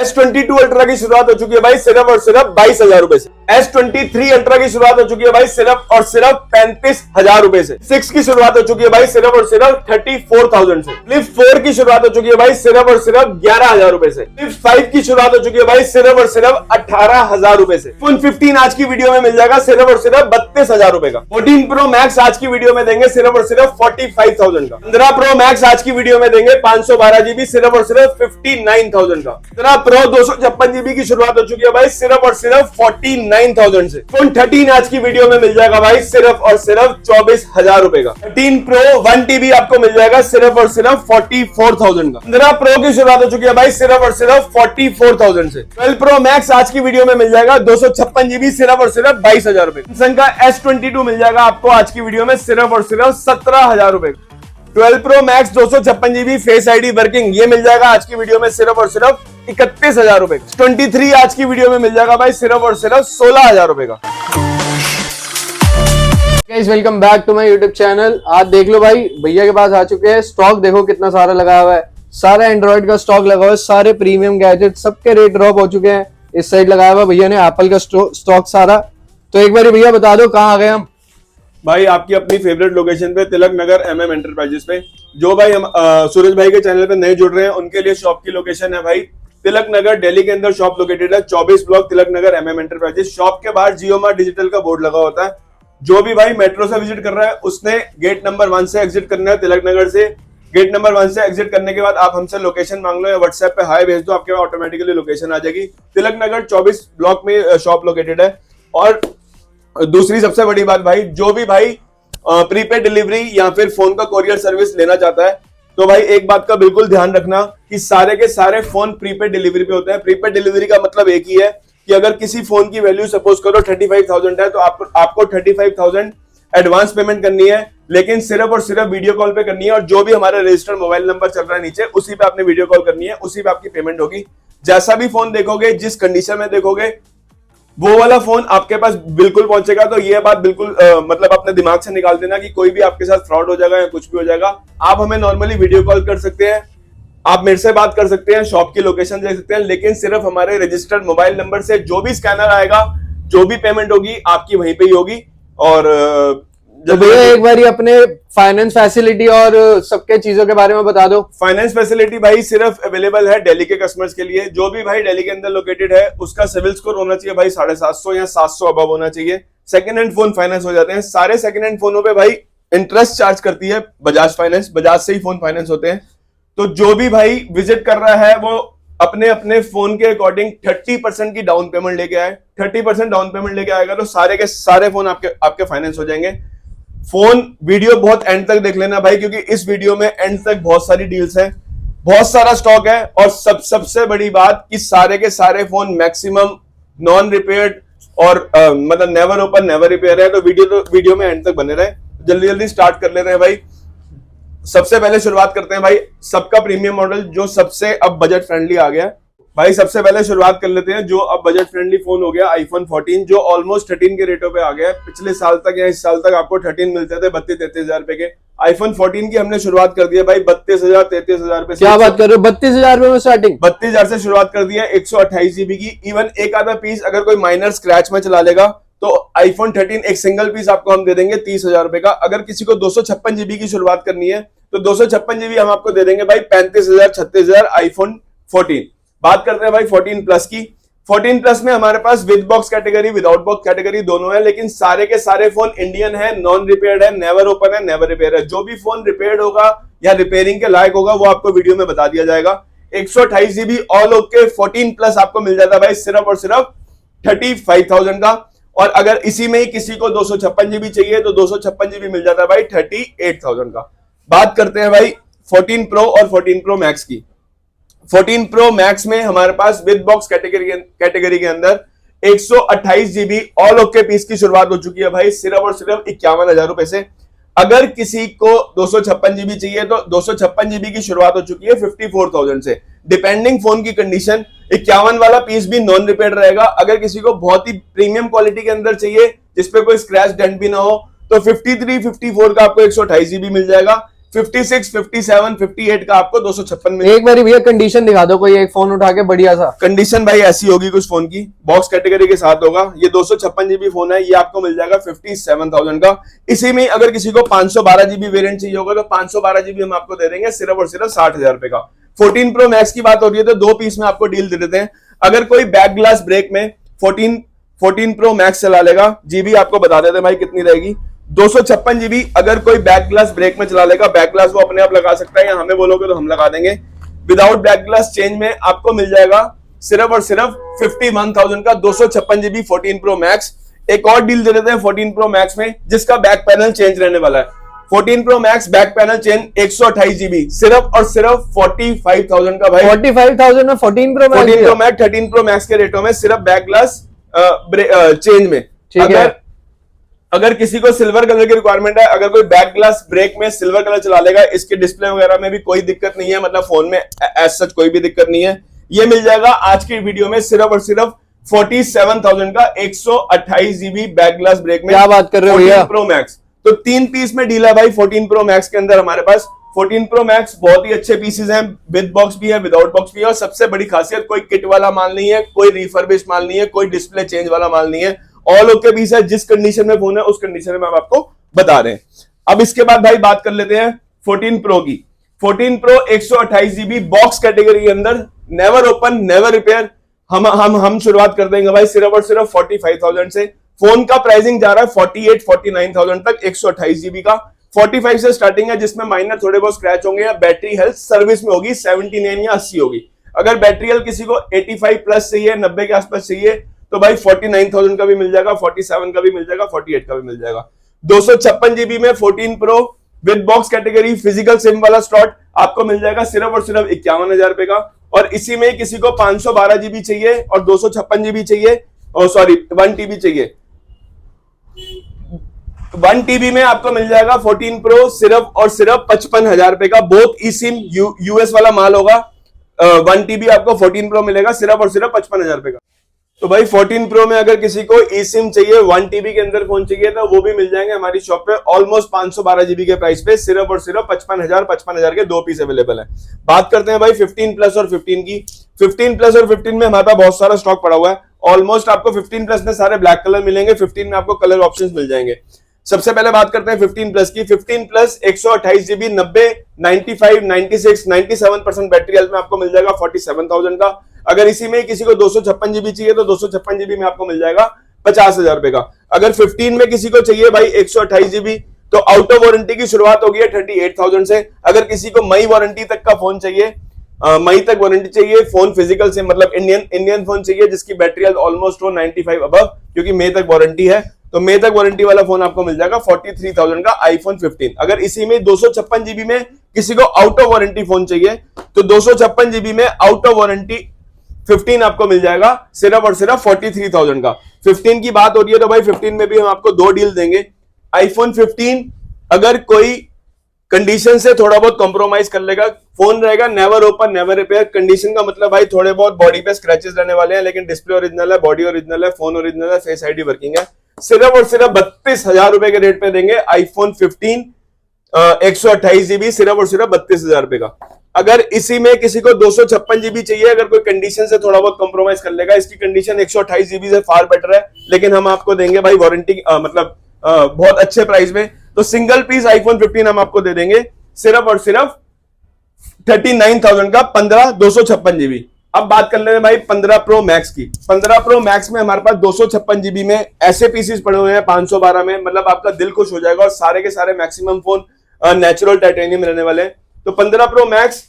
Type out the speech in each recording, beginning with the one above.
S22 ultra की शुरुआत हो चुकी है भाई सिर्फ और सिर्फ 22,000 रुपए से। S23 अल्ट्रा की शुरुआत हो चुकी है भाई सिर्फ और सिर्फ 35,000 रुपए से। 6 की शुरुआत हो चुकी है भाई सिर्फ और सिर्फ 34,000 से। फ्लिप 4 की शुरुआत हो चुकी है भाई सिर्फ और सिर्फ 11,000 रुपए से। फ्लिप 5 की शुरुआत हो चुकी है भाई सिर्फ और सिर्फ 18,000 रुपए से। फोन 15 आज की वीडियो में मिल जाएगा सिर्फ और सिर्फ 32,000 रुपए का। 14 प्रो मैक्स आज की वीडियो में देंगे सिर्फ और सिर्फ 45,000 का। 15 प्रो मैक्स आज की वीडियो में देंगे 512 जीबी सिर्फ और सिर्फ 59,000 का। 15 प्रो 256 जीबी की शुरुआत हो चुकी है भाई सिर्फ और सिर्फ 49,000 से। फोन 13 आज की वीडियो में मिल जाएगा भाई सिर्फ और सिर्फ 24,000 रुपए का। 13 प्रो 1 TB आपको मिल जाएगा सिर्फ और सिर्फ 44,000 का। 15 प्रो की शुरुआत हो चुकी है भाई सिर्फ और सिर्फ 44,000 से। 12 प्रो मैक्स आज की वीडियो में मिल जाएगा 256 जीबी सिर्फ और सिर्फ 22,000 रुपए। सैमसंग का S22 मिल जाएगा आपको आज की वीडियो में सिर्फ और सिर्फ 17,000 रुपए। 12 pro max 256 GB face ID working ये मिल जाएगा आज की वीडियो में सिर्फ और सिर्फ 31,000 रुपए। 23 आज की वीडियो में मिल जाएगा भाई सिर्फ और सिर्फ 16,000 रुपए का। Guys welcome back to my YouTube channel. आज देख लो भाई भैया के पास आ चुके हैं। स्टॉक देखो कितना सारा लगा हुआ है, सारा एंड्रॉइड का स्टॉक लगा हुआ है, सारे प्रीमियम गैजेट सबके रेट ड्रॉप हो चुके हैं। इस साइड लगाया हुआ भैया ने एप्पल का स्टॉक सारा। तो एक बार भैया बता दो कहाँ आ गए हम। भाई आपकी अपनी फेवरेट लोकेशन पे तिलक नगर MM एंटरप्राइजेस पे। जो भाई हम सूरज भाई के चैनल पे नए जुड़ रहे हैं उनके लिए शॉप की लोकेशन है भाई तिलक नगर दिल्ली के अंदर शॉप लोकेटेड है। 24 block Tilak Nagar MM enterprises. Shop के बाहर जियो मार्ट डिजिटल का बोर्ड लगा होता है। जो भी भाई मेट्रो से विजिट कर रहा है उसने गेट नंबर 1 से एग्जिट करना है तिलक नगर से। गेट नंबर 1 से एग्जिट करने के बाद आप हमसे लोकेशन मांग लो या व्हाट्सएप पे हाई भेज दो, आपके पास ऑटोमेटिकली लोकेशन आ जाएगी। तिलक नगर 24 ब्लॉक में शॉप लोकेटेड है। और दूसरी सबसे बड़ी बात भाई, जो भी भाई प्रीपेड डिलीवरी या फिर फोन का कोरियर सर्विस लेना चाहता है तो भाई एक बात का बिल्कुल ध्यान रखना कि सारे के सारे फोन प्रीपेड डिलीवरी पे होते हैं। प्रीपेड डिलीवरी का मतलब एक ही है कि अगर किसी फोन की वैल्यू सपोज करो 35,000 है तो आपको 35,000 एडवांस पेमेंट करनी है, लेकिन सिर्फ और सिर्फ वीडियो कॉल पे करनी है। और जो भी हमारा रजिस्टर्ड मोबाइल नंबर चल रहा है नीचे उसी पे आपने वीडियो कॉल करनी है, उसी पे आपकी पेमेंट होगी। जैसा भी फोन देखोगे, जिस कंडीशन में देखोगे, वो वाला फोन आपके पास बिल्कुल पहुंचेगा। तो ये बात बिल्कुल मतलब अपने दिमाग से निकाल देना कि कोई भी आपके साथ फ्रॉड हो जाएगा या कुछ भी हो जाएगा। आप हमें नॉर्मली वीडियो कॉल कर सकते हैं, आप मेरे से बात कर सकते हैं, शॉप की लोकेशन देख सकते हैं, लेकिन सिर्फ हमारे रजिस्टर्ड मोबाइल नंबर से जो भी स्कैनर आएगा, जो भी पेमेंट होगी आपकी वहीं पे ही होगी। और जब भैया एक बार अपने फाइनेंस फैसिलिटी और सबके चीजों के बारे में बता दो। फाइनेंस फैसिलिटी भाई सिर्फ अवेलेबल है दिल्ली के कस्टमर्स के लिए। जो भी भाई दिल्ली के अंदर लोकेटेड है उसका सिविल स्कोर होना चाहिए भाई 750 या 700 अबव होना चाहिए। सेकंड हैंड फोन फाइनेंस हो जाते हैं। सारे सेकंड हैंड फोनों पे भाई इंटरेस्ट चार्ज करती है बजाज फाइनेंस, बजाज से ही फोन फाइनेंस होते हैं। तो जो भी भाई विजिट कर रहा है वो अपने अपने फोन के अकॉर्डिंग 30% की डाउन पेमेंट लेके आए। 30% डाउन पेमेंट लेके आएगा तो सारे के सारे फोन आपके फाइनेंस हो जाएंगे। फोन वीडियो बहुत एंड तक देख लेना भाई, क्योंकि इस वीडियो में एंड तक बहुत सारी डील्स हैं, बहुत सारा स्टॉक है। और सबसे बड़ी बात कि सारे के सारे फोन मैक्सिमम नॉन रिपेयर्ड और मतलब नेवर ओपन नेवर रिपेयर है। तो वीडियो में एंड तक बने रहे। जल्दी जल्दी स्टार्ट कर ले रहे हैं भाई। सबसे पहले शुरुआत करते हैं भाई सबका प्रीमियम मॉडल जो सबसे अब बजट फ्रेंडली आ गया भाई। सबसे पहले शुरुआत कर लेते हैं जो अब बजट फ्रेंडली फोन हो गया iPhone 14, जो ऑलमोस्ट 13 के रेटों पे आ गया है। पिछले साल तक या इस साल तक आपको 13 मिलते थे 32-33 रुपए के। iPhone 14 की हमने शुरुआत कर दिया भाई 32,000-33,000 रुपए। क्या बात कर रहे हो, 32,000 रुपए में स्टार्टिंग? 32,000 से शुरुआत कर दिया 128 जीबी की। इवन एक आधा पीस अगर कोई माइनर स्क्रैच में चला लेगा तो iPhone 13 एक सिंगल पीस आपको हम दे देंगे 30,000 रुपए का। अगर किसी को 256 जीबी की शुरुआत करनी है तो 256 जीबी हम आपको दे देंगे भाई 35,000-36,000 iPhone 14। बात करते हैं भाई 14 प्लस की। 14 प्लस में हमारे पास with box category without box category दोनों है, लेकिन सारे के सारे फोन इंडियन है, नॉन रिपेयर्ड है, नेवर ओपन है, नेवर रिपेयर है। जो भी फोन रिपेयर्ड होगा या रिपेयरिंग के लायक होगा वो आपको वीडियो में बता दिया जाएगा। 128 जीबी ऑल ओके 14 प्लस आपको मिल जाता है भाई सिर्फ और सिर्फ 35,000 का। और अगर इसी में ही किसी को 256 जीबी चाहिए तो 256 जीबी मिल जाता है भाई 38,000 का। बात करते हैं भाई 14 प्रो और 14 प्रो मैक्स की। 14 प्रो मैक्स में हमारे पास विद बॉक्स कैटेगरी के अंदर 128 जीबी ऑल ओके पीस की शुरुआत हो चुकी है भाई सिर्फ और सिर्फ 51,000 रुपए से। अगर किसी को 256 जीबी चाहिए तो 256 जीबी की शुरुआत हो चुकी है 54,000 से। डिपेंडिंग फोन की कंडीशन 51 वाला पीस भी नॉन रिपेयर रहेगा। अगर किसी को बहुत ही प्रीमियम क्वालिटी के अंदर चाहिए जिसपे कोई स्क्रैच डेंट भी ना हो तो 53-54 का आपको 128 जीबी मिल जाएगा। 56, 57, 58 का आपको 256 में। एक बार भैया कंडीशन दिखा दो, कोई एक फोन उठा के बढ़िया सा। कंडीशन भाई ऐसी होगी कुछ फोन की, बॉक्स कैटेगरी के साथ होगा। ये 256 जीबी फोन है, ये आपको मिल जाएगा 57,000 का। इसी में अगर किसी को 512 जीबी वेरिएंट चाहिए होगा तो 512 जीबी हम आपको दे देंगे सिर्फ और सिर्फ 60,000 रुपए का। 14 प्रो मैक्स की बात हो रही है तो 2 पीस में आपको डील दे देते हैं। अगर कोई बैक ग्लास ब्रेक में 14 प्रो मैक्स चला लेगा, जीबी आपको बता देते हैं भाई कितनी रहेगी। 256 जीबी अगर कोई बैक ग्लास ब्रेक में चला लेगा, बैक ग्लास वो अपने आप लगा सकता है या हमें बोलोगे तो हम लगा देंगे। विदाउट बैक ग्लास चेंज में आपको मिल जाएगा सिर्फ और सिर्फ 51,000 का 256 जीबी 14 प्रो मैक्स। एक और डील दे देते हैं 14 प्रो मैक्स में जिसका बैक पैनल चेंज रहने वाला है। 14 pro max back panel change 128 GB सिर्फ और सिर्फ 45,000 का भाई। 45,000 में 14 pro max, 14 pro max 13 pro max के रेटों में सिर्फ बैक ग्लास चेंज में। अगर किसी को सिल्वर कलर की रिक्वायरमेंट है, अगर कोई बैक ग्लास ब्रेक में सिल्वर कलर चला लेगा, इसके डिस्प्ले वगैरह में भी कोई दिक्कत नहीं है, मतलब फोन में एज सच कोई भी दिक्कत नहीं है। ये मिल जाएगा आज की वीडियो में सिर्फ और सिर्फ 47,000 का 128 जीबी बैक ग्लास ब्रेक में। क्या बात कर रहे हो भैया? प्रो मैक्स तो 3 पीस में डील है भाई 14 प्रो मैक्स के अंदर हमारे पास। 14 प्रो मैक्स बहुत ही अच्छे पीसेस हैं, विद बॉक्स भी है, विदाउट बॉक्स भी है। और सबसे बड़ी खासियत कोई किट वाला माल नहीं है, कोई रिफर्बिश माल नहीं है, कोई डिस्प्ले चेंज वाला माल नहीं है। ऑल ओके पीस है, जिस कंडीशन में फोन है उस कंडीशन में हम आपको बता रहे हैं। अब इसके बाद भाई बात कर लेते हैं 14 प्रो की। 14 प्रो 128 जीबी बॉक्स कैटेगरी के अंदर, नेवर ओपन नेवर रिपेयर। हम शुरुआत कर देंगे भाई सिर्फ और सिर्फ 45,000 से। फोन का प्राइसिंग जा रहा है 48-49,000 तक 128 जीबी का। 45 से स्टार्टिंग है जिसमें माइनर थोड़े बहुत स्क्रैच होंगे या बैटरी हेल्थ सर्विस में होगी 79 या 80 होगी। अगर बैटरी हेल्थ किसी को 85 प्लस चाहिए, 90 के आसपास चाहिए तो भाई 49,000 का भी मिल जाएगा, 47 का भी मिल जाएगा, 48 का भी मिल जाएगा। 256 जीबी में 14 pro with box category physical SIM वाला स्लॉट आपको मिल जाएगा सिर्फ और सिर्फ 51,000 रुपए का। और इसी में किसी को 512 जीबी चाहिए और 256 जीबी चाहिए, और सॉरी 1 टीबी चाहिए, 1 टीबी में आपको मिल जाएगा 14 प्रो सिर्फ और सिर्फ 55,000 रुपए का। बोथ ई सिम यूएस वाला माल होगा। 1 टीबी आपको 14 प्रो मिलेगा सिर्फ और सिर्फ 55,000 रुपए का। तो भाई 14 प्रो में अगर किसी को ई सिम चाहिए, 1 टीबी के अंदर फोन चाहिए तो वो भी मिल जाएंगे हमारी शॉप पे ऑलमोस्ट 512 जीबी के प्राइस पे सिर्फ और सिर्फ 55,000 के 2 पीस अवेलेबल है। बात करते हैं भाई 15 प्लस और 15 की। 15 प्लस और 15 में हमारे पास बहुत सारा स्टॉक पड़ा हुआ है। ऑलमोस्ट आपको 15 प्लस में सारे ब्लैक कलर मिलेंगे, 15 में आपको कलर ऑप्शंस मिल जाएंगे। सबसे पहले बात करते हैं 15 प्लस की। 15 प्लस 128 जीबी 90, 95, 96, 97% बैटरी हेल्थ में आपको मिल जाएगा 47,000 का। अगर इसी में किसी को 256 जीबी चाहिए तो 256 जीबी में आपको मिल जाएगा 50,000 रुपए का। अगर 15 में किसी को चाहिए भाई 128 जीबी तो आउट ऑफ वारंटी की शुरुआत होगी है 38,000 से। अगर किसी को मई वारंटी तक का फोन चाहिए, मई तक वारंटी चाहिए, फोन फिजिकल से मतलब इंडियन फोन चाहिए जिसकी बैटरी हेल्थ ऑलमोस्ट हो 95 अबव, क्योंकि मई तक वारंटी है, तो मई तक वारंटी वाला फोन आपको मिल जाएगा 43,000 का आईफोन 15। अगर इसी में 256 जीबी में किसी को आउट ऑफ वारंटी फोन चाहिए तो 256 जीबी में आउट ऑफ वारंटी 15 आपको मिल जाएगा सिर्फ और सिर्फ 43,000 का। 15 की बात हो रही है तो भाई 15 में भी हम आपको 2 डील देंगे। आईफोन 15 अगर कोई कंडीशन से थोड़ा बहुत कॉम्प्रोमाइज कर लेगा, फोन रहेगा never open never repair. Condition का मतलब भाई थोड़े बहुत बॉडी पे स्क्रैचेस रहने वाले हैं, लेकिन डिस्प्ले ओरिजिनल है, बॉडी ओरिजिनल है, फोन ओरिजिनल है, फेस आईडी वर्किंग है। सिर्फ और सिर्फ 32,000 रुपए के रेट पे देंगे आईफोन 15 128 जीबी सिर्फ और सिर्फ 32,000 रुपए का। अगर इसी में किसी को 256 जीबी चाहिए, अगर कोई कंडीशन से थोड़ा बहुत कॉम्प्रोमाइज कर लेगा, इसकी कंडीशन 128 जीबी से फार बेटर है, लेकिन हम आपको देंगे भाई वारंटी मतलब बहुत अच्छे प्राइस में। तो सिंगल पीस आईफोन 15 हम आपको दे देंगे सिर्फ और सिर्फ 39,000 का 15 256 जीबी। अब बात कर लेते हैं भाई 15 प्रो मैक्स की। 15 प्रो मैक्स में हमारे पास 256 जीबी में ऐसे पीसेस पड़े हुए हैं 512 में, मतलब आपका दिल खुश हो जाएगा। और सारे के सारे मैक्सिमम फोन नेचुरल टाइटेनियम रहने वाले हैं। तो 15 pro max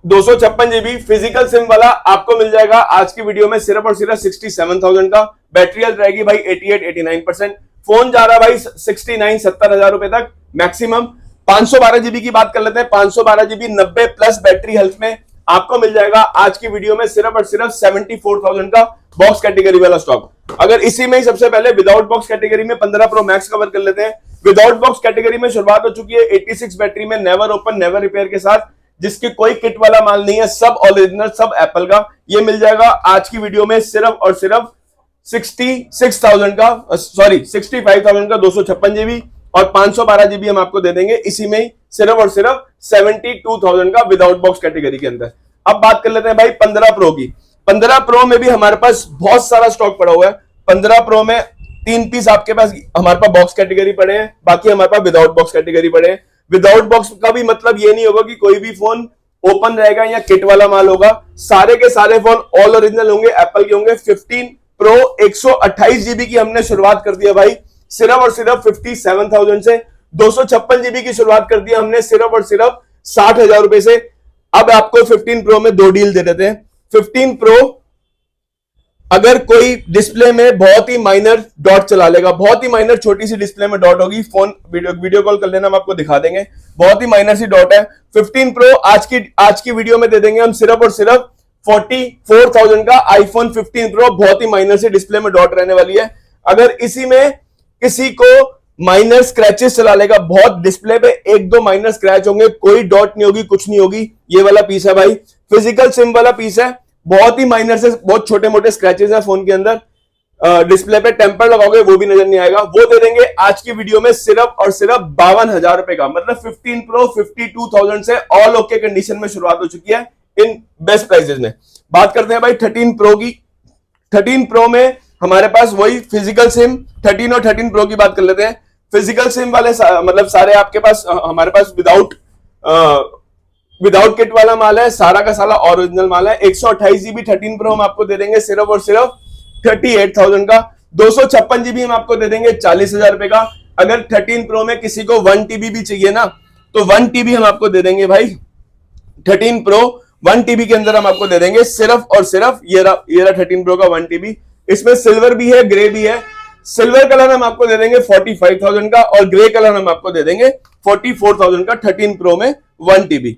256 GB physical SIM वाला आपको मिल जाएगा आज की वीडियो में सिर्फ और सिर्फ 67,000 का। बैटरी हेल्थ रहेगी भाई 88-89%। फोन जा रहा है भाई 69-70,000 रुपए तक मैक्सिमम। 512 जीबी की बात कर लेते हैं। 512 जीबी 90 प्लस बैटरी हेल्थ में आपको मिल जाएगा आज की वीडियो में सिर्फ और सिर्फ 74,000 का बॉक्स कैटेगरी वाला स्टॉक। अगर इसी में ही सबसे पहले विदाउट बॉक्स कैटेगरी में 15 प्रो मैक्स कवर कर लेते हैं। विदाउट बॉक्स कैटेगरी में शुरुआत हो चुकी है 86 बैटरी में नेवर ओपन नेवर रिपेयर के साथ, जिसकी कोई किट वाला माल नहीं है, सब ओरिजिनल, सब एप्पल का। ये मिल जाएगा आज की वीडियो में सिर्फ और सिर्फ 65,000 का 256 जीबी और 512 जीबी हम आपको दे देंगे इसी में सिर्फ और सिर्फ 72,000 का विदाउट बॉक्स कैटेगरी के अंदर। अब बात कर लेते हैं भाई 15 प्रो की। 15 प्रो में भी हमारे पास बहुत सारा स्टॉक पड़ा हुआ है। 15 प्रो में 3 पीस आपके पास हमारे पास बॉक्स कैटेगरी पड़े हैं, बाकी हमारे पास विदाउट बॉक्स कैटेगरी पड़े हैं। विदाउट बॉक्स का भी मतलब ये नहीं होगा कि कोई भी फोन ओपन रहेगा या किट वाला माल होगा। सारे के सारे फोन ऑल ओरिजिनल होंगे, एप्पल के होंगे। 15 प्रो 128 जीबी की हमने शुरुआत कर दिया भाई सिर्फ और सिर्फ 57,000 से। 256 जीबी की शुरुआत कर दिया हमने सिर्फ और सिर्फ 60,000 रुपए से। अब आपको 15 प्रो में 2 डील दे देते हैं। 15 प्रो अगर कोई डिस्प्ले में बहुत ही माइनर डॉट चला लेगा, बहुत ही माइनर छोटी सी डिस्प्ले में डॉट होगी, फोन वीडियो कॉल कर लेना, हम आपको दिखा देंगे, बहुत ही माइनर सी डॉट है। 15 प्रो आज की वीडियो में दे देंगे हम सिर्फ और सिर्फ 44,000 का आईफोन 15 प्रो। बहुत ही माइनर सी डिस्प्ले में डॉट रहने वाली है। अगर इसी में किसी को माइनर स्क्रैचेस चला लेगा, बहुत डिस्प्ले पे 1-2 माइनर स्क्रैच होंगे, कोई डॉट नहीं होगी, कुछ नहीं होगी, ये वाला पीस है भाई। फिजिकल सिम वाला पीस है, बहुत ही माइनर से बहुत छोटे मोटे स्क्रैचेस हैं फोन के अंदर। डिस्प्ले पे टेम्पर लगाओगे वो भी नजर नहीं आएगा। वो दे देंगे आज की वीडियो में सिर्फ और सिर्फ 52,000 रुपए का। मतलब 15 प्रो 52,000 से ऑल ओके कंडीशन में शुरुआत हो चुकी है इन बेस्ट प्राइसेस में। बात करते हैं भाई 13 प्रो की। 13 प्रो में हमारे पास वही फिजिकल सिम, 13 और 13 प्रो की बात कर लेते हैं। फिजिकल सिम वाले मतलब सारे आपके पास हमारे पास विदाउट किट वाला माल है, सारा का सारा ओरिजिनल माल है। 128 जीबी 13 प्रो हम आपको दे देंगे सिर्फ और सिर्फ 38,000 का। 256 जीबी हम आपको दे देंगे 40,000 रुपए का। अगर 13 प्रो में किसी को 1 टीबी भी चाहिए ना, तो 1 टीबी हम आपको दे देंगे भाई। 13 प्रो 1 टीबी के अंदर हम आपको दे देंगे सिर्फ और सिर्फ ये रहा 13 प्रो का 1 टीबी। इसमें सिल्वर भी है, ग्रे भी है। सिल्वर कलर हम आपको दे देंगे 45,000 का और ग्रे कलर हम आपको दे देंगे 44,000 का 13 प्रो में 1 टीबी।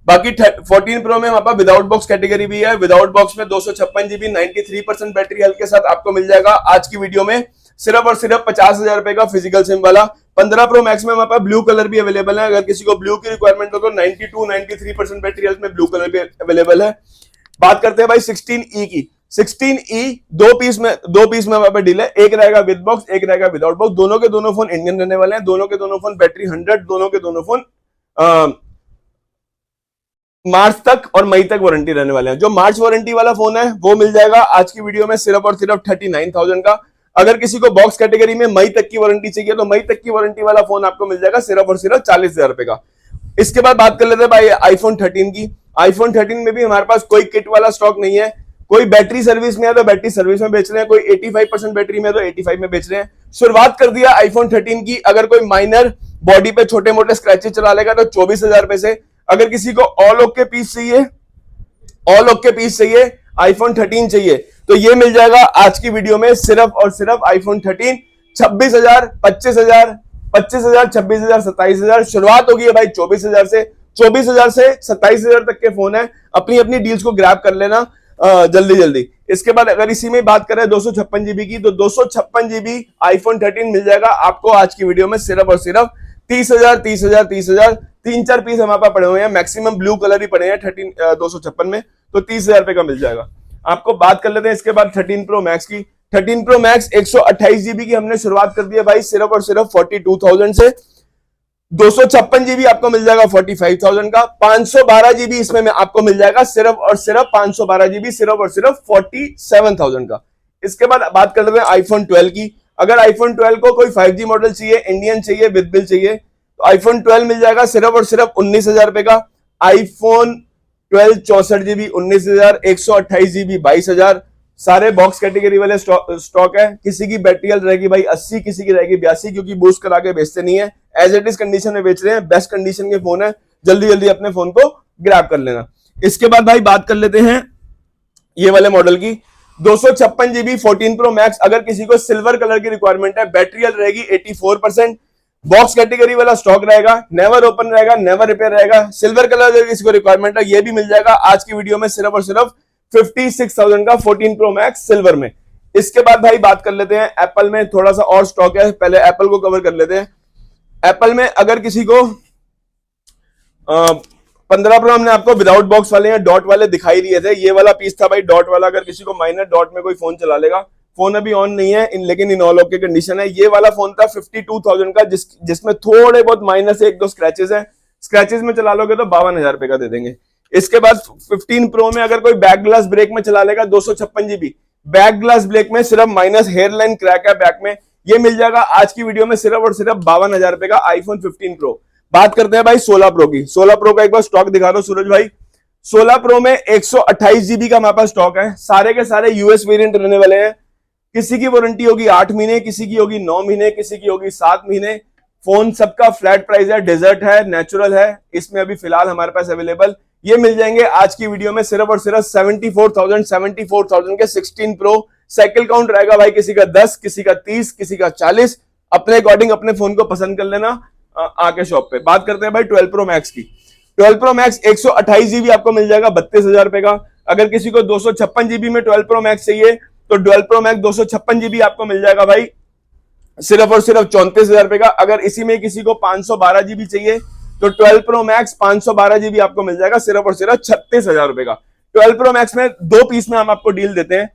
बाकी 14 प्रो में हमारे पास विदाउट बॉक्स कैटेगरी भी है। विदाउट बॉक्स में 256 जीबी 93% बैटरी हेल्थ के साथ आपको मिल जाएगा आज की वीडियो में सिर्फ और सिर्फ 50,000 रुपए का फिजिकल सिम वाला। 15 प्रो मैक्स में हमारे पास ब्लू कलर भी अवेलेबल है। अगर किसी को ब्लू की रिक्वायरमेंट हो तो 92-93% बैटरी हेल्थ में ब्लू कलर भी अवेलेबल है। बात करते हैं भाई 16E की। 16E दो पीस में हमारे पास डील है। एक रहेगा विद बॉक्स, एक रहेगा विदाउट बॉक्स। दोनों के दोनों फोन इंडियन रहने वाले हैं। दोनों के दोनों फोन बैटरी 100, दोनों के दोनों फोन मार्च तक और मई तक वारंटी रहने वाले हैं। जो मार्च वारंटी वाला फोन है वो मिल जाएगा आज की वीडियो में सिर्फ और सिर्फ 39,000 का। अगर किसी को बॉक्स कैटेगरी में मई तक की वारंटी चाहिए तो मई तक की वारंटी वाला फोन आपको मिल जाएगा सिर्फ और सिर्फ 40,000 रुपए का। इसके बाद बात कर लेते हैं भाई आईफोन 13 की। आईफोन 13 में भी हमारे पास कोई किट वाला स्टॉक नहीं है। कोई बैटरी सर्विस में है तो बैटरी सर्विस में बेच रहे हैं, कोई 85% बैटरी में तो 85 में बेच रहे हैं। शुरुआत कर दिया आईफोन 13 की। अगर कोई माइनर बॉडी पे छोटे मोटे स्क्रैचेस चला लेगा तो 24,000 रुपए से। अगर किसी को ऑल ओके पीस चाहिए, आईफोन 13 चाहिए तो ये मिल जाएगा आज की वीडियो में सिर्फ और सिर्फ आईफोन 13 26,000, 25,000, 25,000, 26,000, 27,000। शुरुआत होगी है भाई 24,000 से। 24,000 से 27,000 तक के फोन है। अपनी अपनी डील्स को ग्रैब कर लेना जल्दी। इसके बाद अगर इसी में बात करें 256 जीबी की, तो 256 जीबी आईफोन 13 मिल जाएगा आपको आज की वीडियो में सिर्फ और सिर्फ 30,000। 3-4 पीस हमारे पास पड़े हुए हैं, मैक्सिमम ब्लू कलर ही पड़े हैं 256 में, तो 30,000 रुपए का मिल जाएगा आपको। बात कर लेते हैं इसके बाद 13 प्रो मैक्स की। 13 प्रो मैक्स 128 जीबी की हमने शुरुआत कर दी है भाई सिर्फ और सिर्फ 42,000 से। 256 जीबी आपको मिल जाएगा 45,000 का। 512 जीबी इसमें आपको मिल जाएगा सिर्फ और सिर्फ 512 जीबी सिर्फ और सिर्फ 47,000 का। इसके बाद बात कर लेते हैं आईफोन 12 की। अगर आईफोन 12 को कोई 5G मॉडल चाहिए, इंडियन चाहिए, विद बिल चाहिए, तो आईफोन 12 मिल जाएगा सिर्फ और सिर्फ 19,000 रुपए का। IPhone 12 64 GB 19,000, 128 GB 22,000। सारे बॉक्स कैटेगरी वाले स्टॉक है। किसी की बैटरी हेल्थ रहेगी भाई 80, किसी की रहेगी 82, क्योंकि बूस्ट करा के बेचते नहीं है, एज इट इज कंडीशन में बेच रहे हैं। बेस्ट कंडीशन के फोन है, जल्दी अपने फोन को ग्रैब कर लेना। इसके बाद भाई बात कर लेते हैं ये वाले मॉडल की। 256 जीबी 14 प्रो मैक्स। अगर किसी को सिल्वर कलर की रिक्वायरमेंट है, बैटरी हेल्थ रहेगी 84%, बॉक्स कैटेगरी वाला स्टॉक रहेगा, नेवर ओपन रहेगा, नेवर रिपेयर रहेगा। सिल्वर कलर अगर किसी को रिक्वायरमेंट है ये भी मिल जाएगा आज की वीडियो में सिर्फ और सिर्फ 56,000 का 14 प्रो मैक्स सिल्वर में। इसके बाद भाई बात कर लेते हैं एप्पल में। थोड़ा सा और स्टॉक है, पहले एप्पल को कवर कर लेते हैं। एप्पल में अगर किसी को 15 प्रो हमने आपको विदाउट बॉक्स वाले या डॉट वाले दिखाई दिए थे, ये वाला पीस था भाई डॉट वाला। अगर किसी को माइनर डॉट में कोई फोन चला लेगा, फोन अभी ऑन नहीं है लेकिन इन ऑल ओके कंडीशन है। ये वाला फोन था 52,000 का, जिसमें थोड़े बहुत माइनर से 1-2 स्क्रैचेस हैं। स्क्रैचेस में चला लोगे तो 52,000 रुपए का दे देंगे। इसके बाद 15 प्रो में अगर कोई बैक ग्लास ब्रेक में चला लेगा 256 जीबी, बैक ग्लास ब्रेक में सिर्फ माइनस हेयरलाइन क्रैक है बैक में, ये मिल जाएगा आज की वीडियो में सिर्फ और सिर्फ 52,000 रुपए का आईफोन 15 प्रो। बात करते हैं भाई 16 प्रो की। 16 प्रो का एक बार स्टॉक दिखा दो सूरज भाई। 16 प्रो में 128 जीबी का हमारे पास स्टॉक है, सारे के सारे यूएस वेरिएंट रहने वाले हैं। किसी की वारंटी होगी 8 महीने, किसी की होगी 9 महीने, किसी की होगी 7 महीने। फोन सबका फ्लैट प्राइस है, डेजर्ट है, नेचुरल है, इसमें अभी फिलहाल हमारे पास अवेलेबल। ये मिल जाएंगे आज की वीडियो में सिर्फ और सिर्फ 74,000 के 16 प्रो। साइकिल काउंट रहेगा भाई किसी का 10, किसी का 30, किसी का 40, अपने अकॉर्डिंग अपने फोन को पसंद कर लेना आके शॉप पे। बात करते हैं भाई 12 प्रो मैक्स की। 12 प्रो मैक्स 128 जीबी आपको मिल जाएगा 32,000 रुपए का। अगर किसी को 256 जीबी में 12 प्रो मैक्स चाहिए तो 12 प्रो मैक्स 256 जीबी आपको मिल जाएगा भाई सिर्फ और सिर्फ 34,000 रुपए का। अगर इसी में किसी को 512 जीबी चाहिए तो 12 प्रो मैक्स 512 जीबी आपको मिल जाएगा सिर्फ और सिर्फ 36,000 रुपए का। 12 प्रो मैक्स में 2 पीस में हम आपको डील देते हैं।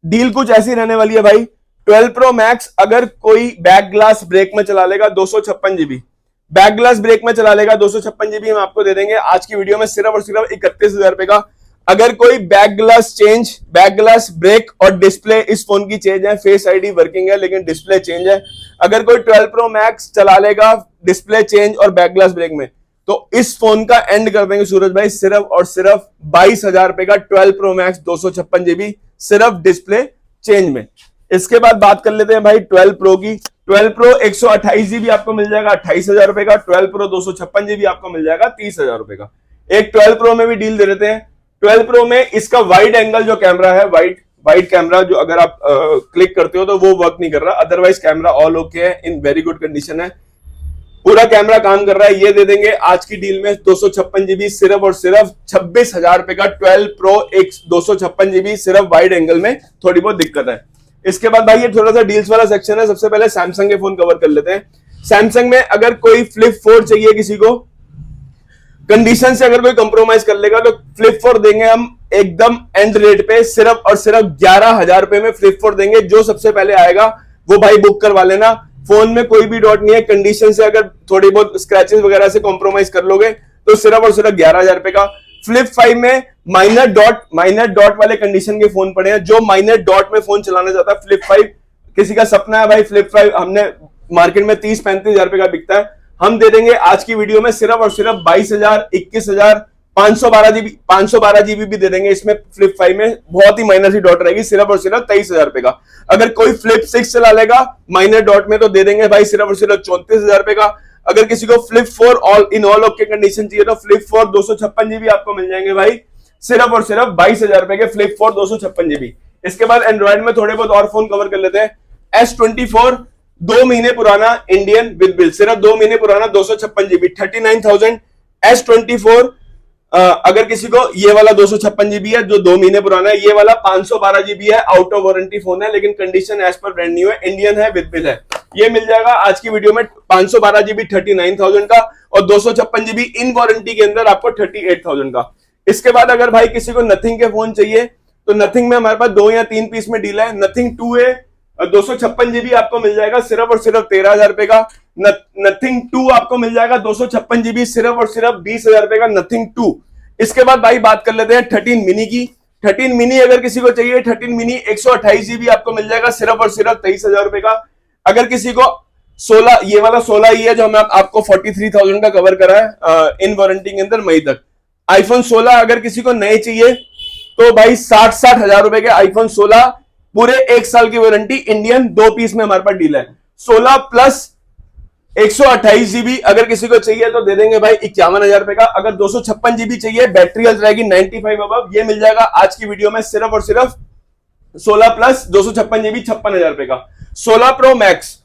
डील कुछ ऐसी रहने वाली है भाई, 12 प्रो मैक्स अगर कोई बैक ग्लास ब्रेक में चला लेगा 256 जीबी, बैक ग्लास ब्रेक में चला लेगा 256 जीबी हम आपको दे देंगे आज की वीडियो में सिर्फ और सिर्फ 31,000 रुपए का। अगर कोई back glass change, back glass break और डिस्प्ले इस फोन की चेंज है, फेस आईडी वर्किंग है लेकिन डिस्प्ले चेंज है, अगर कोई 12 प्रो मैक्स चला लेगा डिस्प्ले चेंज और बैक ग्लास ब्रेक में तो इस फोन का एंड कर देंगे सूरज भाई सिर्फ और सिर्फ 22,000 रुपए का। 12 प्रो मैक्स 256 जीबी सिर्फ डिस्प्ले चेंज में। इसके बाद बात कर लेते हैं भाई 12 प्रो की। 12 प्रो 128 जीबी आपको मिल जाएगा 28,000 रुपए का। 12 प्रो 256 जीबी आपको मिल जाएगा 30,000 रुपए का। एक 12 प्रो में भी डील दे देते हैं। 12 प्रो में इसका वाइड एंगल जो कैमरा है, वाइड कैमरा जो अगर आप क्लिक करते हो तो वो वर्क नहीं कर रहा, अदरवाइज कैमरा ऑल ओके है, इन वेरी गुड कंडीशन है, पूरा कैमरा काम कर रहा है। ये दे देंगे आज की डील में 256 जीबी सिर्फ और सिर्फ 26,000 रुपए का। 12 प्रो 256 जीबी सिर्फ वाइड एंगल में थोड़ी बहुत दिक्कत है। इसके बाद भाई ये थोड़ा सा डील्स वाला सेक्शन है। सबसे पहले सैमसंग के फोन कवर कर लेते हैं। सैमसंग में अगर कोई फ्लिप 4 चाहिए किसी को, कंडीशन से अगर कोई कंप्रोमाइज कर लेगा तो फ्लिप 4 देंगे हम एकदम एंड रेट पे सिर्फ और सिर्फ 11,000 रुपए में फ्लिप 4 देंगे। जो सबसे पहले आएगा वो भाई बुक करवा लेना। फोन में कोई भी डॉट नहीं है, कंडीशन से अगर थोड़ी बहुत स्क्रैचेस वगैरह से कॉम्प्रोमाइज कर लोगे तो सिर्फ और सिर्फ 11,000 रुपए का। फ्लिप 5 में माइनर डॉट वाले कंडीशन के फोन पड़े हैं। जो माइनर डॉट में फोन चलाना चाहता है फ्लिप 5, किसी का सपना है भाई फ्लिप 5, हमने मार्केट में 30-35,000 रुपए का बिकता है, हम दे देंगे आज की वीडियो में सिर्फ और सिर्फ 22,000, 21,000, 512 जीबी भी दे देंगे इसमें। फ्लिप 5 में बहुत ही माइनर सी डॉट रहेगी सिर्फ और सिर्फ 23,000 रुपए का। अगर कोई फ्लिप 6 चला लेगा माइनर डॉट में तो दे देंगे भाई सिर्फ और सिर्फ 34,000 रुपए का। अगर किसी को फ्लिप 4 ऑल ओके कंडीशन चाहिए तो फ्लिप 4 256 जीबी आपको मिल जाएंगे भाई सिर्फ और सिर्फ 22,000 रुपए के फ्लिप 4 256 जीबी। इसके बाद एंड्रॉइड में थोड़े बहुत और फोन कवर कर लेते हैं। S24 2 महीने पुराना इंडियन विद बिल, सिर्फ 2 महीने पुराना 256 जीबी 39,000। S24 अगर किसी को ये वाला 256 जीबी है जो 2 महीने पुराना है, ये वाला 512 जीबी है, आउट ऑफ वारंटी फोन है लेकिन कंडीशन एज पर ब्रांड न्यू है, इंडियन है, विद बिल है। ये मिल जाएगा आज की वीडियो में 512 जीबी 39,000 का और 256 जीबी इन वारंटी के अंदर आपको 38,000 का। इसके बाद अगर भाई किसी को नथिंग के फोन चाहिए तो नथिंग में हमारे पास 2 या 3 पीस में डील है। नथिंग 2A 256 जीबी आपको मिल जाएगा सिर्फ और सिर्फ 13,000 रुपए का। नथिंग 2 आपको मिल जाएगा 256 जीबी सिर्फ और सिर्फ 20,000 रुपए का नथिंग 2। इसके बाद भाई बात कर लेते हैं 13 मिनी की। 13 मिनी अगर किसी को चाहिए 13 मिनी 128 जीबी आपको मिल जाएगा सिर्फ और सिर्फ 23,000 रुपए का। अगर किसी को 16, ये वाला 16 ही है जो हमने आपको 43,000 का कवर करा है इन वारंटी के अंदर मई तक। आईफोन 16 अगर किसी को नए चाहिए तो भाई 60 हजार रुपए के आईफोन 16 पूरे 1 साल की वारंटी इंडियन 2 पीस में हमारे पास डील है। 16 प्लस 128 जीबी अगर किसी को चाहिए तो दे देंगे भाई 51,000 रुपए का। अगर 256 जीबी चाहिए, बैटरी हेल्थ रहेगी 95 अबव, ये मिल जाएगा आज की वीडियो में सिर्फ और सिर्फ 16 प्लस 256 जीबी 56,000 रुपए का। 16 प्रो मैक्स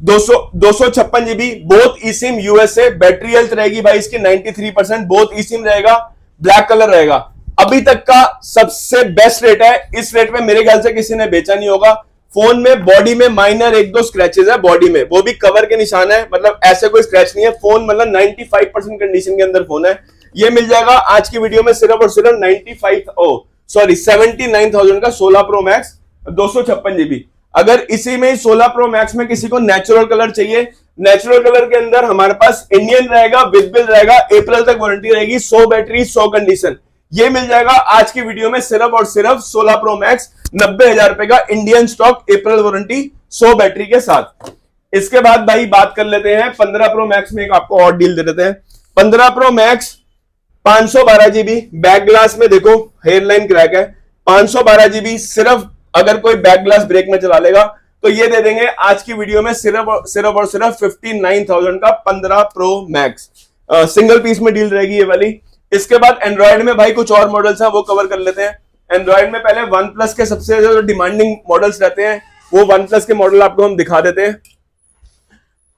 256 जीबी बोथ ई सिम यूएसए, बैटरी हेल्थ रहेगी भाई इसकी 93%, बोथ ई सिम रहेगा, ब्लैक कलर रहेगा। अभी तक का सबसे बेस्ट रेट है। इस रेट में मेरे ख्याल से किसी ने बेचा नहीं होगा। फोन में बॉडी में माइनर 1-2 स्क्रैचेस है बॉडी में, वो भी कवर के निशान है, मतलब ऐसे कोई स्क्रैच नहीं है। फोन मतलब 95% कंडीशन के अंदर फोन है। ये मिल जाएगा आज की वीडियो में सिर्फ और सिर्फ 79,000 का 16 प्रो मैक्स 256 जीबी। अगर इसी में 16 प्रो मैक्स में किसी को नेचुरल कलर चाहिए, नेचुरल कलर के अंदर हमारे पास इंडियन रहेगा, विद बिल रहेगा, अप्रैल तक वारंटी रहेगी, 100 बैटरी 100 कंडीशन। ये मिल जाएगा आज की वीडियो में सिर्फ और सिर्फ 16 प्रो मैक्स 90,000 रुपए का इंडियन स्टॉक, अप्रैल वारंटी 100 बैटरी के साथ। इसके बाद भाई बात कर लेते हैं 15 प्रो मैक्स में, एक आपको और डील दे देते हैं। 15 pro max 512 GB, back glass में देखो हेयरलाइन क्रैक है, 512 जीबी सिर्फ अगर कोई बैक ग्लास ब्रेक में चला लेगा तो ये दे देंगे आज की वीडियो में सिर्फ और सिर्फ 59,000 का 15 प्रो मैक्स। सिंगल पीस में डील रहेगी ये वाली। इसके बाद एंड्रॉइड में भाई कुछ और मॉडल्स हैं, वो कवर कर लेते हैं। एंड्रॉइड में पहले वन प्लस के सबसे ज्यादा डिमांडिंग मॉडल्स रहते हैं, वो वन प्लस के मॉडल आपको हम दिखा देते हैं।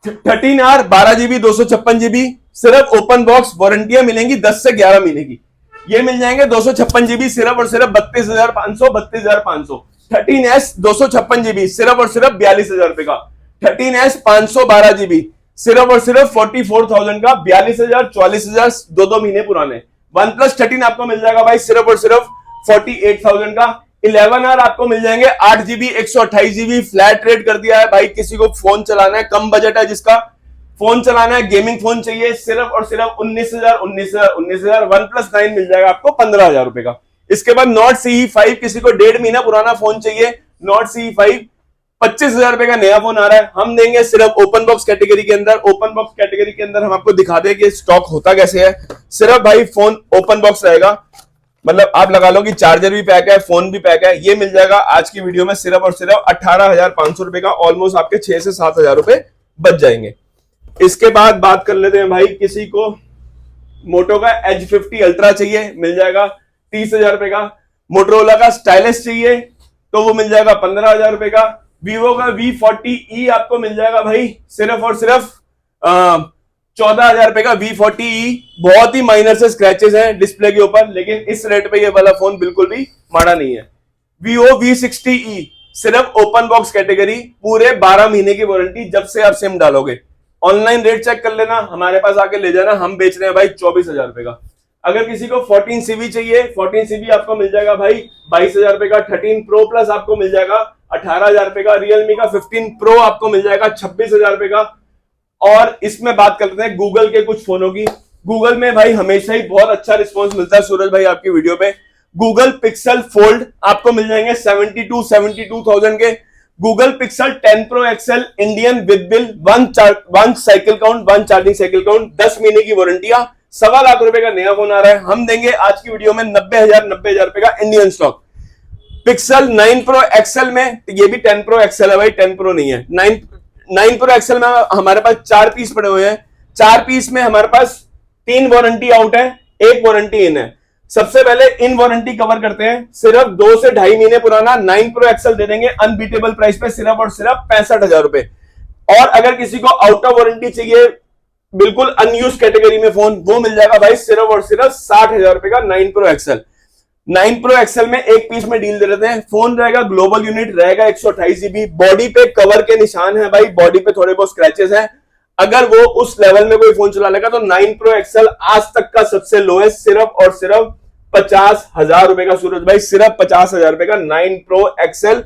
13R 12 जीबी 256 जीबी, सिर्फ ओपन बॉक्स वारंटियां मिलेंगी 10 से 11 महीने की। ये मिल जाएंगे 256 जीबी सिर्फ और सिर्फ 32,500। 13S 256 जीबी सिर्फ और सिर्फ 42,000 रुपए का। 13S 512 जीबी सिर्फ और सिर्फ 44,000 का, 42,000 44,000 दो महीने पुराने। वन प्लस 13 आपको मिल जाएगा भाई सिर्फ और सिर्फ 48,000 का। 11R आपको मिल जाएंगे 8 जीबी 128 जीबी, फ्लैट रेट कर दिया है भाई। किसी को फोन चलाना है, कम बजट है जिसका फोन चलाना है, गेमिंग फोन चाहिए, सिर्फ और सिर्फ 19,000। वन प्लस 9 मिल जाएगा आपको 15,000 रुपए का। इसके बाद नॉट CE5, किसी को 1.5 महीना पुराना फोन चाहिए, नॉट CE5 25,000 रुपए का नया फोन आ रहा है, हम देंगे सिर्फ ओपन बॉक्स कैटेगरी के अंदर। ओपन बॉक्स कैटेगरी के अंदर हम आपको दिखा दें कि स्टॉक होता कैसे है। सिर्फ भाई फोन ओपन बॉक्स रहेगा, मतलब आप लगा लो कि चार्जर भी पैक है, फोन भी पैक है। ये मिल जाएगा आज की वीडियो में सिर्फ और सिर्फ 18,500 रुपए का। ऑलमोस्ट आपके 6 से 7,000 रुपए बच जाएंगे। इसके बाद बात कर लेते हैं भाई, किसी को मोटो का Edge 50 अल्ट्रा चाहिए, मिल जाएगा 30,000 रुपए का। मोटरोला का स्टाइलिश चाहिए तो वो मिल जाएगा 15,000 रुपए का। वीवो का V40e आपको मिल जाएगा भाई सिर्फ और सिर्फ 14,000 रुपए का। V40e बहुत ही माइनर से स्क्रैचेस हैं डिस्प्ले के ऊपर, लेकिन इस रेट पे ये वाला फोन बिल्कुल भी माड़ा नहीं है। Vivo V60e सिर्फ ओपन बॉक्स कैटेगरी, पूरे 12 महीने की वारंटी जब से आप सिम डालोगे। ऑनलाइन रेट चेक कर लेना, हमारे पास आके ले जाना, हम बेच रहे हैं भाई 24,000 रुपए का। अगर किसी को 14CB चाहिए, 14CB आपको मिल जाएगा भाई 22,000 रुपए का। 13 प्रो प्लस आपको मिल जाएगा 18,000 रुपए का। रियलमी का 15 प्रो आपको मिल जाएगा 26,000 रुपए का। और इसमें बात करते हैं गूगल के कुछ फोनों की। गूगल में भाई हमेशा ही बहुत अच्छा रिस्पॉन्स मिलता है सूरज भाई आपकी वीडियो पे। गूगल पिक्सल फोल्ड आपको मिल जाएंगे 72,000 के। Google pixel 10 pro XL Indian with bill, one cycle count, one charging cycle count, 10 महीने की वारंटियां, 1.25 लाख रुपए का नया फोन आ रहा है, हम देंगे आज की वीडियो में 90,000 रुपए का Indian stock. Pixel 9 pro XL में, ये भी 10 प्रो एक्सएल है भाई, 10 प्रो नहीं है। 9 प्रो एक्सएल में हमारे पास 4 पीस पड़े हुए हैं। 4 पीस में हमारे पास 3 वारंटी आउट है, 1 वारंटी इन है। सबसे पहले इन वारंटी कवर करते हैं, सिर्फ 2 से 2.5 महीने पुराना 9 प्रो एक्सएल दे देंगे अनबीटेबल प्राइस पे सिर्फ और सिर्फ 65,000 रुपए। और अगर किसी को आउट ऑफ वारंटी चाहिए, बिल्कुल अनयूज कैटेगरी में फोन, वो मिल जाएगा भाई सिर्फ और सिर्फ 60,000 रुपए का 9 प्रो एक्सएल। 9 प्रो एक्सएल में एक पीस में डील दे देते हैं। फोन रहेगा ग्लोबल यूनिट, रहेगा 128 जीबी, बॉडी पे कवर के निशान है भाई, बॉडी पे थोड़े बहुत स्क्रैचेस हैं। अगर वो उस लेवल में कोई फोन चला लेगा तो 9 प्रो एक्सएल आज तक का सबसे लोएस्ट सिर्फ और सिर्फ 50,000 रुपए का सूरज भाई, सिर्फ 50,000 रुपए का 9 प्रो एक्सएल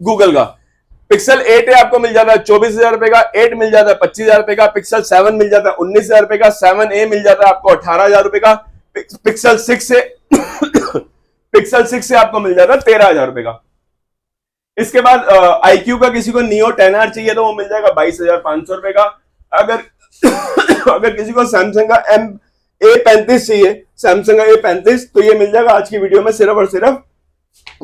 गूगल का। पिक्सल 8 है आपको मिल जाता है 24,000 रुपए का। 8 मिल जाता है 25,000 रुपए का। पिक्सल 7 मिल जाता है 19,000 रुपए का। 7A मिल जाता है आपको 18,000 रुपए का। पिक्सल 6 से पिक्सल 6 से आपको मिल जाता है 13,000 रुपए का। इसके बाद iQ का किसी को Neo 10R चाहिए तो वो मिल जाएगा 22,500 रुपए का। अगर किसी को सैमसंग का A35 चाहिए, सैमसंग का A35, तो ये मिल जाएगा आज की वीडियो में सिर्फ और सिर्फ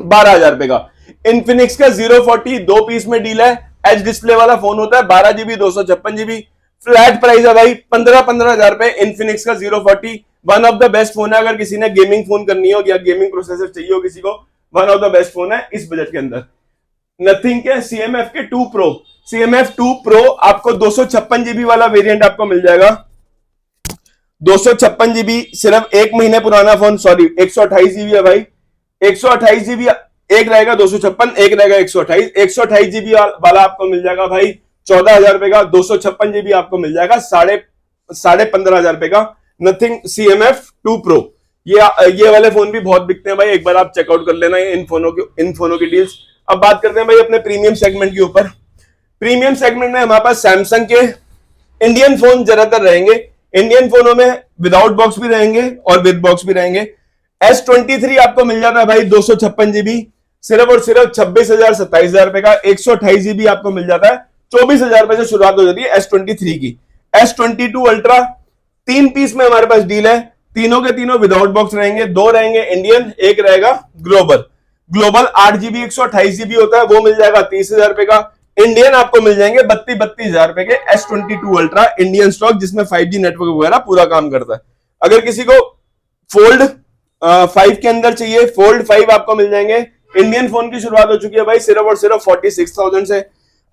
12,000 रुपए का। इन्फिनिक्स का 040 2 पीस में डील है, एच डिस्प्ले वाला फोन होता है, 12 जीबी 256 जीबी, फ्लैट प्राइस है भाई 15,000 रुपए। इन्फिनिक्स का 040 one of the best phone है, अगर किसी ने गेमिंग फोन करनी हो या गेमिंग प्रोसेसर चाहिए हो किसी को, one of the best phone है इस बजट के अंदर। नथिंग के CMF के 2 प्रो, CMF 2 प्रो आपको 256 जीबी वाला वेरिएंट आपको मिल जाएगा। 256 जीबी सिर्फ 1 महीने पुराना फोन, सॉरी 128 जीबी है भाई। 128 जीबी एक रहेगा 256, एक रहेगा 128। 128 जीबी वाला आपको मिल जाएगा भाई 14,000 रुपए का। 256 जीबी आपको मिल जाएगा 15,500 रुपए का। नथिंग CMF 2 प्रो, ये वाले फोन भी बहुत बिकते हैं भाई, एक बार आप चेकआउट कर लेना इन फोनों की डील्स। अब बात करते हैं भाई अपने प्रीमियम सेगमेंट के ऊपर। प्रीमियम सेगमेंट में हमारे पास सैमसंग के इंडियन फोन ज्यादातर रहेंगे। इंडियन फोनों में विदाउट बॉक्स भी रहेंगे और विद बॉक्स भी रहेंगे। S23 आपको मिल जाता है भाई 256 जीबी सिर्फ और सिर्फ 26,000-27,000 रुपए का। 128 जीबी आपको मिल जाता है 24,000 रुपए से शुरुआत हो जाती है S23 की। S22 अल्ट्रा 3 पीस में हमारे पास डील है, तीनों के तीनों विदाउट बॉक्स रहेंगे, 2 रहेंगे इंडियन, एक रहेगा ग्लोबल। ग्लोबल 8 जीबी 128 जीबी होता है, वो मिल जाएगा 30,000 रुपए का। इंडियन आपको मिल जाएंगे 32,000 रुपए के S22 अल्ट्रा इंडियन स्टॉक, जिसमें 5G नेटवर्क वगैरह पूरा काम करता है। अगर किसी को फोल्ड 5 के अंदर चाहिए, फोल्ड 5 आपको मिल जाएंगे। इंडियन फोन की शुरुआत हो चुकी है भाई सिर्फ और सिर्फ 46,000 से।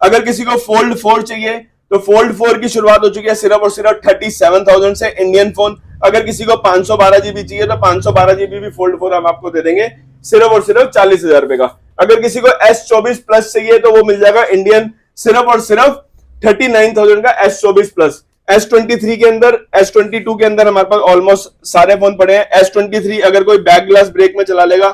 अगर किसी को फोल्ड 4 चाहिए तो फोल्ड 4 की शुरुआत हो चुकी है सिर्फ और सिर्फ 37,000 से इंडियन फोन। अगर किसी को 512 जीबी चाहिए तो 512 जीबी भी फोल्ड 4 हम आपको दे देंगे सिर्फ और सिर्फ 40,000 रुपए का। अगर किसी को S24 प्लस चाहिए तो वो मिल जाएगा इंडियन सिर्फ और सिर्फ 39,000 का S24 प्लस। S23 के अंदर, S22 के अंदर हमारे पास ऑलमोस्ट सारे फोन पड़े हैं। S23 अगर कोई बैक ग्लास ब्रेक में चला लेगा,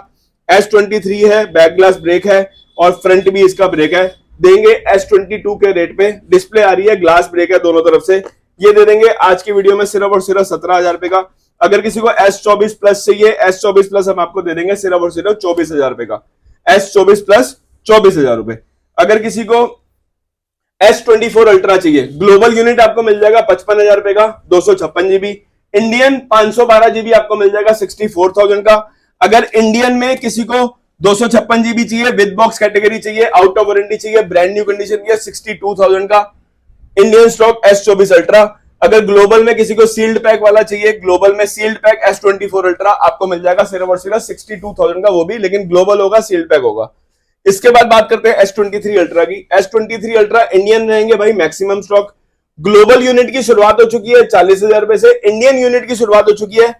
S23 है, बैक ग्लास ब्रेक है और फ्रंट भी इसका ब्रेक है, देंगे S22 के रेट पे। डिस्प्ले आ रही है, ग्लास ब्रेक है दोनों तरफ से, ये दे देंगे आज की वीडियो में सिर्फ और सिर्फ 17,000 रुपए का। अगर किसी को S24 प्लस चाहिए, S24 प्लस हम आपको दे देंगे सिर्फ और सिर्फ 24,000 रुपए का। S24 प्लस 24,000 रुपए। अगर किसी को S24 अल्ट्रा चाहिए, ग्लोबल यूनिट आपको मिल जाएगा 55,000 रुपए का, 256 जीबी। इंडियन 512 जीबी आपको मिल जाएगा 64,000 का। अगर इंडियन में किसी को 256 जीबी चाहिए, विद बॉक्स कैटेगरी चाहिए, आउट ऑफ वारंटी चाहिए, ब्रांड न्यू कंडीशन की, 62,000 का इंडियन स्टॉक S24 अल्ट्रा। अगर ग्लोबल में किसी को सील्ड पैक वाला चाहिए, ग्लोबल में सील्ड पैक S24 अल्ट्रा आपको मिल जाएगा सिर्फ और सिर्फ 62,000 का, वो भी लेकिन ग्लोबल होगा, सील्ड पैक होगा। इसके बाद बात करते हैं S23 अल्ट्रा की। S23 अल्ट्रा इंडियन रहेंगे भाई मैक्सिमम स्टॉक। ग्लोबल यूनिट की शुरुआत हो चुकी है 40,000 रुपए से, इंडियन यूनिट की शुरुआत हो चुकी है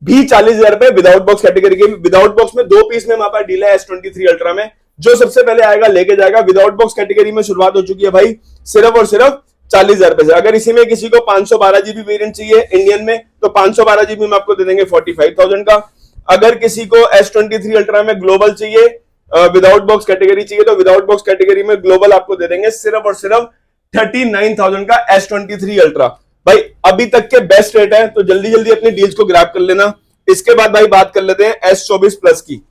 भी 40,000 रुपए विदाउट बॉक्स कैटेगरी के। विदाउट बॉक्स में 2 पीस में हमारे पास डील है S23 अल्ट्रा में, जो सबसे पहले आएगा लेके जाएगा। विदाउट बॉक्स कैटेगरी में शुरुआत हो चुकी है भाई सिर्फ और सिर्फ 40,000 रुपए से। अगर इसी में किसी को 512 जीबी वेरिएंट चाहिए इंडियन में तो 512 जीबी में आपको दे देंगे 45,000 का। अगर किसी को S23 अल्ट्रा में ग्लोबल चाहिए, विदाउट बॉक्स कैटेगरी चाहिए, तो विदाउट बॉक्स कैटेगरी में ग्लोबल आपको दे देंगे सिर्फ और सिर्फ 39,000 का S23 अल्ट्रा। भाई अभी तक के बेस्ट रेट है, तो जल्दी जल्दी अपनी डील्स को ग्रैब कर लेना। इसके बाद भाई बात कर लेते हैं S24 प्लस की।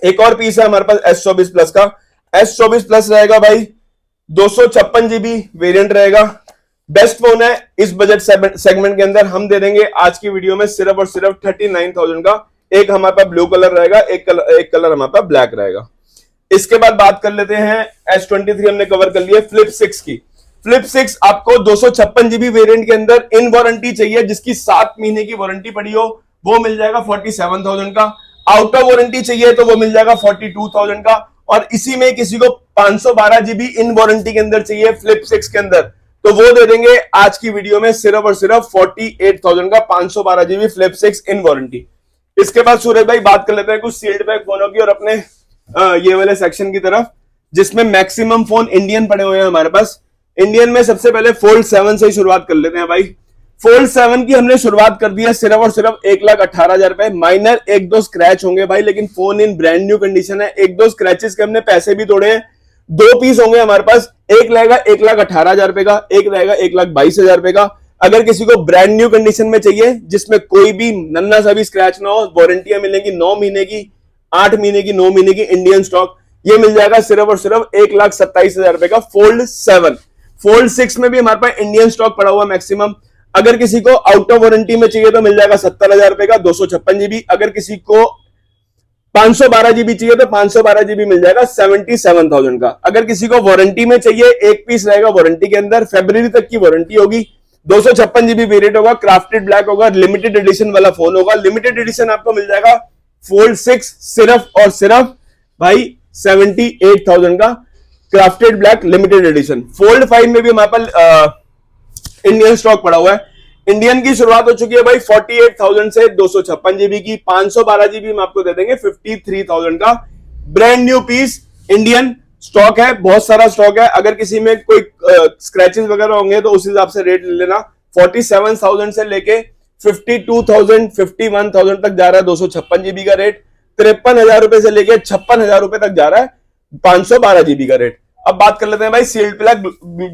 एक और पीस है हमारे पास S24 प्लस का। S24 प्लस रहेगा भाई 256 जीबी वेरिएंट रहेगा, बेस्ट फोन है इस बजट सेगमेंट के अंदर। हम दे देंगे आज की वीडियो में सिर्फ और सिर्फ 39,000 का। एक हमारे पास ब्लू कलर रहेगा, एक कलर हमारे पास ब्लैक रहेगा। इसके बाद बात कर लेते हैं S23 हमने कवर कर लिया। फ्लिप 6 की। फ्लिप 6 आपको 256 जीबी वेरिएंट के अंदर इन वारंटी चाहिए, जिसकी 7 महीने की वारंटी पड़ी हो, वो मिल जाएगा 47,000 का। आउट ऑफ वारंटी चाहिए तो वो मिल जाएगा 42,000 का। और इसी में किसी को 512 जीबी इन वारंटी के अंदर चाहिए फ्लिप 6 के अंदर, तो वो दे देंगे आज की वीडियो में सिर्फ और सिर्फ 48,000 का 512 जीबी फ्लिप 6 इन वारंटी। इसके बाद सूरज भाई बात कर लेते हैं कुछ सील्ड पैक फोनों की और अपने ये वाले सेक्शन की तरफ, जिसमें मैक्सिमम फोन इंडियन पड़े हुए हैं हमारे पास। इंडियन में सबसे पहले फोल्ड 7 से ही शुरुआत कर लेते हैं भाई। फोल्ड 7 की हमने शुरुआत कर दी है सिर्फ और सिर्फ 1,18,000 रुपए। माइनर 1-2 स्क्रैच होंगे भाई, लेकिन phone in brand new condition है। 1-2 स्क्रैचेस के हमने पैसे भी तोड़े हैं। 2 पीस होंगे हमारे पास, एक रहेगा 1,18,000 रुपए का, एक रहेगा 1,22,000 रुपए का। अगर किसी को ब्रांड न्यू कंडीशन में चाहिए, जिसमें कोई भी नन्ना सा भी स्क्रैच ना हो, वारंटियां मिलेंगी 9 महीने की, 8 महीने की, 9 महीने की इंडियन स्टॉक, ये मिल जाएगा सिर्फ और सिर्फ 1,27,000 रुपए का फोल्ड 7। फोल्ड 6 में भी हमारे पास इंडियन स्टॉक पड़ा हुआ मैक्सिमम। अगर किसी को आउट ऑफ वारंटी में चाहिए तो मिल जाएगा 70,000 रुपए का 256 जीबी। अगर किसी को 512 जीबी चाहिए तो 512 जीबी मिल जाएगा 77,000 का। अगर किसी को वारंटी में चाहिए, एक पीस रहेगा वारंटी के अंदर, फरवरी तक की वारंटी होगी, 256 जीबी वेरिएंट होगा, क्राफ्टेड ब्लैक होगा, लिमिटेड एडिशन वाला फोन होगा। लिमिटेड एडिशन आपको मिल जाएगा फोल्ड 6 सिर्फ और सिर्फ भाई 78,000 का, crafted black limited edition. Fold 5 में भी हमारे पास इंडियन स्टॉक पड़ा हुआ है। इंडियन की शुरुआत हो चुकी है भाई 48,000 से 256 जीबी की। 512 जीबी हम आपको दे देंगे 53,000 का। Brand new piece Indian stock है, बहुत सारा स्टॉक है। अगर किसी में कोई स्क्रैचेस वगैरह होंगे तो उस हिसाब से रेट ले लेना। 47,000 से लेके 52,000 51,000 तक जा रहा है 256 जीबी का रेट। 53,000 रुपए से लेके 56,000 रुपए तक जा रहा है 512 जीबी का रेट। अब बात कर लेते हैं भाई सील्ड पैक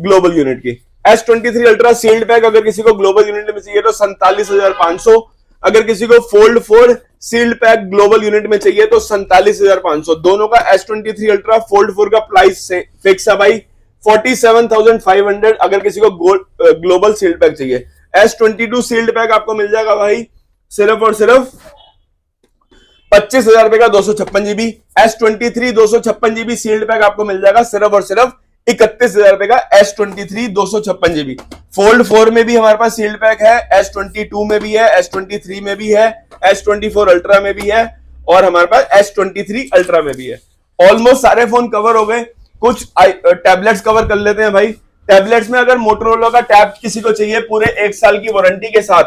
ग्लोबल यूनिट की। S23 अल्ट्रा सील्ड पैक अगर किसी को ग्लोबल यूनिट में चाहिए तो 47,500, अगर किसी को fold 4 sealed pack global unit में चाहिए तो 47,500। दोनों का S23 अल्ट्रा फोल्ड 4 का प्राइस फिक्स है भाई 47,500 अगर किसी को ग्लोबल सील्ड पैक चाहिए। S22 सील्ड पैक आपको मिल जाएगा भाई सिर्फ और सिर्फ 25,000 रुपए का 256 GB. S23 256 GB sealed pack आपको मिल जाएगा सिर्फ और सिर्फ 31,000 रुपए का S23 256 जीबी। फोल्ड 4 में भी हमारे पास सील्ड पैक है, S22 में भी है, S23 में भी है, S24 अल्ट्रा में भी है और हमारे पास S23 अल्ट्रा में भी है। ऑलमोस्ट सारे फोन कवर हो गए, कुछ टैबलेट्स कवर कर लेते हैं भाई। टैबलेट्स में अगर मोटोरोला का टैब किसी को चाहिए पूरे 1 साल की वारंटी के साथ,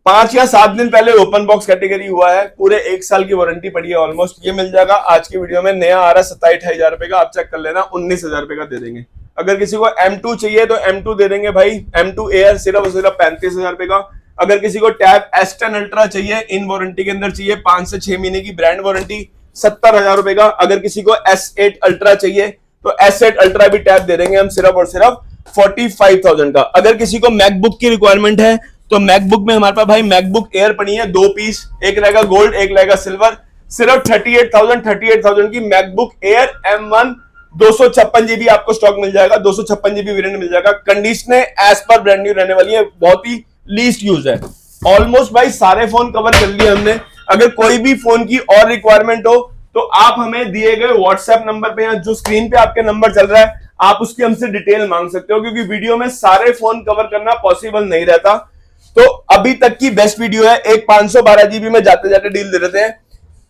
5 या 7 दिन पहले ओपन बॉक्स कैटेगरी हुआ है, पूरे 1 साल की वारंटी पड़ी है ऑलमोस्ट, ये मिल जाएगा आज की वीडियो में। नया आ रहा है 27-28 रुपए का, आप चेक कर लेना, 19,000 रुपए का दे देंगे। अगर किसी को M2 चाहिए तो M2 दे देंगे भाई, M2 एयर सिर्फ और सिर्फ 35,000 रुपए का। अगर किसी को टैब S10 अल्ट्रा चाहिए, इन वारंटी के अंदर चाहिए, 5 से 6 महीने की ब्रांड वारंटी, 70,000 रुपए का। अगर किसी को S8 अल्ट्रा चाहिए तो S8 अल्ट्रा भी टैब दे देंगे हम सिर्फ और सिर्फ 45,000 का। अगर किसी को मैकबुक की रिक्वायरमेंट है तो मैकबुक में हमारे पास भाई मैकबुक एयर पड़ी है 2 पीस, एक रहेगा गोल्ड एक रहेगा सिल्वर, सिर्फ 38,000 की मैकबुक एयर M1 256 जीबी आपको स्टॉक मिल जाएगा, 256 जीबी वेरिएंट मिल जाएगा। कंडीशन एज पर ब्रांड न्यू रहने वाली है, बहुत ही लीस्ट यूज है। ऑलमोस्ट भाई सारे फोन कवर कर लिए हमने। अगर कोई भी फोन की और रिक्वायरमेंट हो तो आप हमें दिए गए व्हाट्सएप नंबर पे या जो स्क्रीन पे आपके नंबर चल रहा है आप उसकी हमसे डिटेल मांग सकते हो, क्योंकि वीडियो में सारे फोन कवर करना पॉसिबल नहीं रहता। तो अभी तक की बेस्ट वीडियो है, एक 512 जीबी में जाते जाते डील दे देते हैं।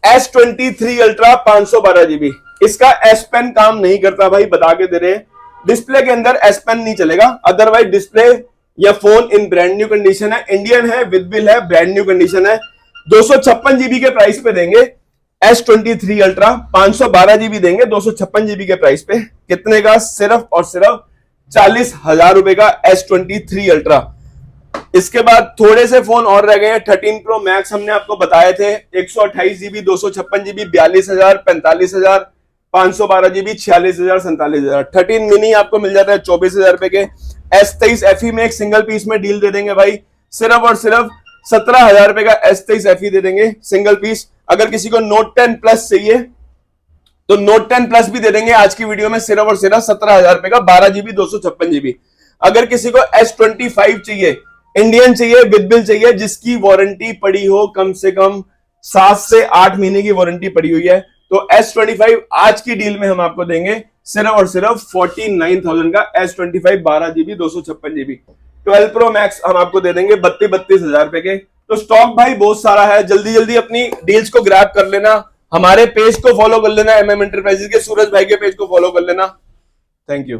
S23 अल्ट्रा 512 जीबी, इसका S पेन काम नहीं करता भाई, बता के दे रहे हैं। डिस्प्ले के अंदर S पेन नहीं चलेगा, अदरवाइज डिस्प्ले या phone in brand new condition है, इंडियन है, विद बिल है, ब्रांड न्यू कंडीशन है। 256 जीबी के प्राइस पे देंगे S23 अल्ट्रा, 512 जीबी देंगे 256 जीबी के प्राइस पे। कितने का? सिर्फ और सिर्फ 40,000 रुपए का S23 अल्ट्रा। इसके बाद थोड़े से फोन और रह गए हैं। 13 प्रो मैक्स हमने आपको बताए थे, 128 जीबी 256 जीबी 42,000, 45,000, 512 जीबी 46,000, 47,000। 13 मिनी आपको मिल जाता है 24,000 रुपए के। S23 FE में एक सिंगल पीस में डील दे देंगे भाई, सिर्फ और सिर्फ 17,000 रुपए का S23 FE दे देंगे सिंगल पीस। अगर किसी को Note 10 प्लस चाहिए तो Note 10 प्लस भी दे देंगे आज की वीडियो में सिर्फ और सिर्फ 17,000 रुपए का, 12 जीबी 256 जीबी। अगर किसी को S25 चाहिए, इंडियन चाहिए, विद बिल चाहिए, जिसकी वारंटी पड़ी हो कम से कम 7 से 8 महीने की वारंटी पड़ी हुई है, तो S25 आज की डील में हम आपको देंगे सिर्फ और सिर्फ 49,000 का S25 12 GB 256 GB. 12 pro max हम आपको दे देंगे 32,000 रुपए के। तो स्टॉक भाई बहुत सारा है, जल्दी जल्दी अपनी डील्स को ग्रैब कर लेना। हमारे पेज को फॉलो कर लेना, MM एंटरप्राइजेस के सूरज भाई के पेज को फॉलो कर लेना। Thank you.